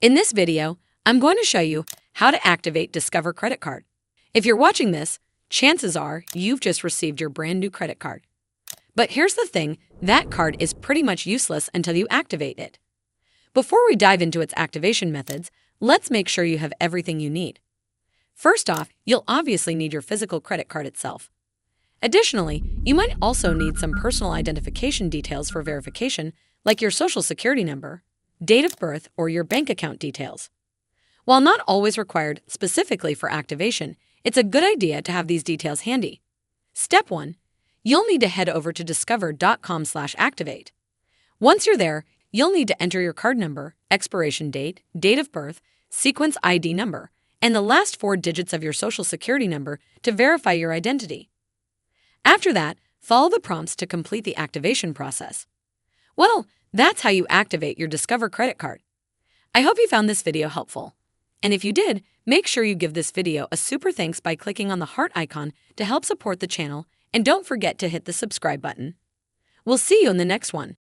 In this video, I'm going to show you how to activate Discover Credit Card. If you're watching this, chances are you've just received your brand new credit card. But here's the thing, that card is pretty much useless until you activate it. Before we dive into its activation methods, let's make sure you have everything you need. First off, you'll obviously need your physical credit card itself. Additionally, you might also need some personal identification details for verification, like your social security number, date of birth, or your bank account details. While not always required specifically for activation, it's a good idea to have these details handy. Step 1. You'll need to head over to discover.com/activate. Once you're there, you'll need to enter your card number, expiration date, date of birth, sequence ID number, and the last 4 digits of your social security number to verify your identity. After that, follow the prompts to complete the activation process. Well, that's how you activate your Discover credit card. I hope you found this video helpful. And if you did, make sure you give this video a super thanks by clicking on the heart icon to help support the channel, and don't forget to hit the subscribe button. We'll see you in the next one.